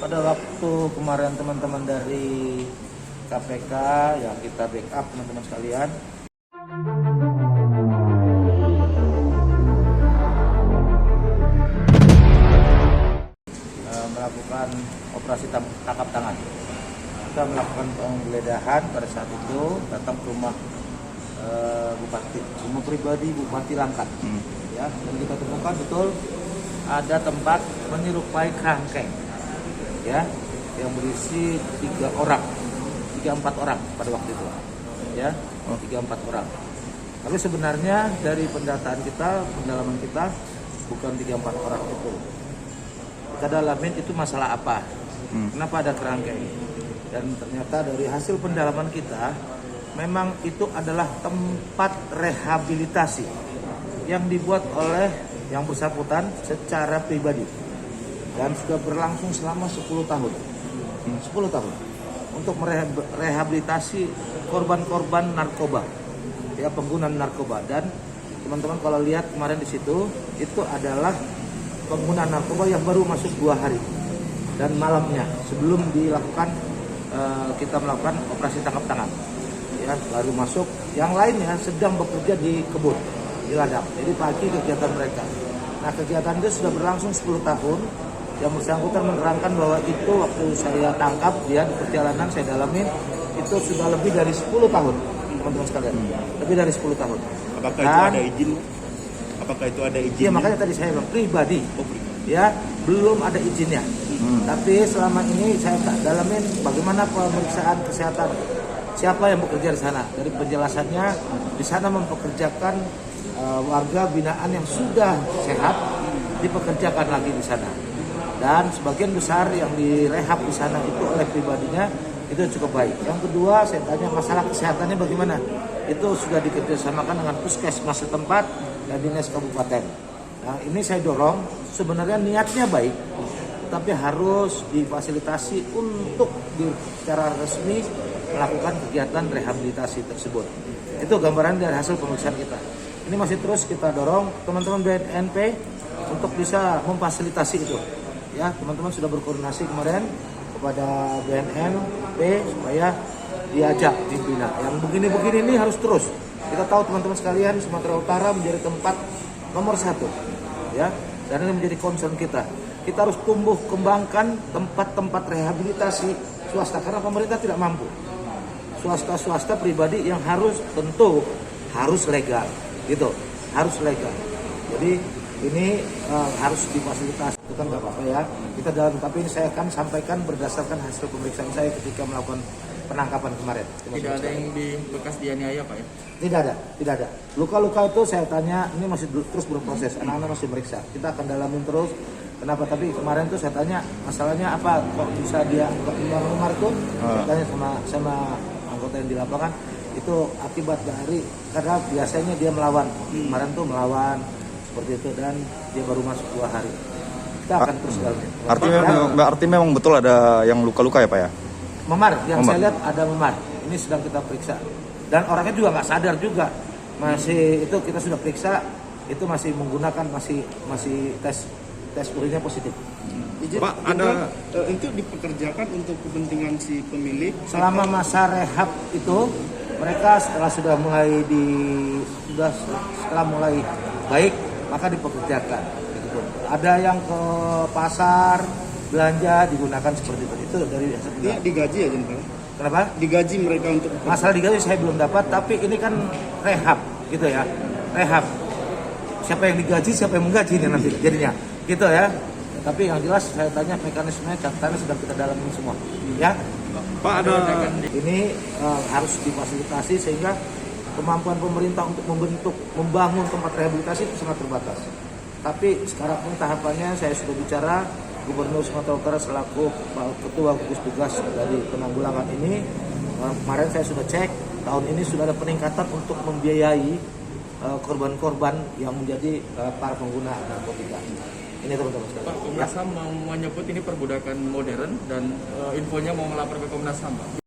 pada waktu kemarin teman-teman dari KPK yang kita backup teman-teman sekalian, melakukan operasi tangkap tangan. Kita melakukan penggeledahan pada saat itu, datang ke rumah rumah pribadi Bupati Langkat. Ya, dan kita temukan betul ada tempat menyerupai kerangkeng, ya, yang berisi 3-4 orang pada waktu itu, ya, 3-4 orang. Tapi sebenarnya dari pendataan kita, pendalaman kita, bukan 3-4 orang itu. Kita dalamin itu masalah apa, kenapa ada kerangkeng. Dan ternyata dari hasil pendalaman kita, memang itu adalah tempat rehabilitasi yang dibuat oleh yang bersangkutan secara pribadi dan sudah berlangsung selama 10 tahun. 10 tahun untuk merehabilitasi korban-korban narkoba, ya, pengguna narkoba. Dan teman-teman kalau lihat kemarin di situ, itu adalah pengguna narkoba yang baru masuk 2 hari dan malamnya sebelum dilakukan kita melakukan operasi tangkap tangan, ya, baru masuk. Yang lainnya sedang bekerja di kebun, di ladang. Jadi pagi kegiatan mereka. Nah, kegiatan itu sudah berlangsung 10 tahun. Yang bersangkutan menerangkan bahwa itu waktu saya tangkap dia di perjalanan, saya dalamin, itu sudah lebih dari 10 tahun, teman-teman sekalian. Lebih dari 10 tahun. Apakah itu ada izin? Apakah itu ada izin? Iya, makanya tadi saya bilang pribadi. Ya, belum ada izinnya. Tapi selama ini saya dalamin bagaimana pemeriksaan kesehatan. Siapa yang bekerja di sana? Dari penjelasannya, di sana mempekerjakan warga binaan yang sudah sehat, dipekerjakan lagi di sana. Dan sebagian besar yang direhab di sana itu oleh pribadinya, itu cukup baik. Yang kedua, saya tanya masalah kesehatannya bagaimana? Itu sudah dikerjasamakan dengan puskesmas setempat dan dinas kabupaten. Nah, ini saya dorong, sebenarnya niatnya baik, tapi harus difasilitasi untuk secara resmi melakukan kegiatan rehabilitasi tersebut. Itu gambaran dari hasil pemeriksaan kita. Ini masih terus kita dorong teman-teman BNP untuk bisa memfasilitasi itu. Ya, teman-teman sudah berkoordinasi kemarin kepada BNP supaya diajak pimpinan. Yang begini-begini ini harus terus. Kita tahu teman-teman sekalian, Sumatera Utara menjadi tempat nomor 1, ya, dan ini menjadi concern kita. Kita harus tumbuh kembangkan tempat-tempat rehabilitasi swasta karena pemerintah tidak mampu. Swasta pribadi yang tentu harus legal, gitu, harus legal. Jadi ini harus difasilitasi, itu kan nggak apa-apa ya. Kita dalam, tapi ini saya akan sampaikan berdasarkan hasil pemeriksaan saya ketika melakukan penangkapan kemarin. Tidak ada yang bekas dianiaya, Pak, ya? Tidak ada. Luka-luka itu saya tanya, ini masih terus berproses, anak-anak masih meriksa. Kita akan dalamin terus. Kenapa? Tapi kemarin tuh saya tanya masalahnya apa, kok bisa dia memar itu? Saya tanya sama anggota yang di lapangan, itu akibat dari karena biasanya dia melawan. Kemarin tuh melawan seperti itu dan dia baru masuk 2 hari. Kita akan terus dalamin. Artinya memang betul ada yang luka-luka ya, Pak, ya? Memar, yang saya lihat ada memar. Ini sedang kita periksa. Dan orangnya juga nggak sadar juga. Masih itu kita sudah periksa, itu masih menggunakan masih tes urinnya positif. Pak, ada itu dipekerjakan untuk kepentingan si pemilik. Selama masa rehab itu mereka setelah mulai baik, maka dipekerjakan. Gitu. Ada yang ke pasar belanja digunakan seperti itu. Itu dari dia digaji ya, Jenderal? Kenapa? Digaji mereka untuk masalah digaji saya belum dapat, tapi ini kan rehab, gitu ya. Rehab. Siapa yang digaji, siapa yang menggaji ini nanti jadinya. Gitu ya. Tapi yang jelas saya tanya mekanismenya, catatannya sudah kita dalamin semua. Ya. Pak, ada ini harus difasilitasi sehingga kemampuan pemerintah untuk membangun tempat rehabilitasi itu sangat terbatas. Tapi sekarang pun tahapannya saya sudah bicara Gubernur Sumatera Utara selaku Ketua Gugus Tugas dari penanggulangan ini. Kemarin saya sudah cek, tahun ini sudah ada peningkatan untuk membiayai korban-korban yang menjadi para pengguna narkotika. Ini teman-teman sekalian. Pak, Komnas HAM mau menyebut ini perbudakan modern dan infonya mau melapor ke Komnas HAM, Pak.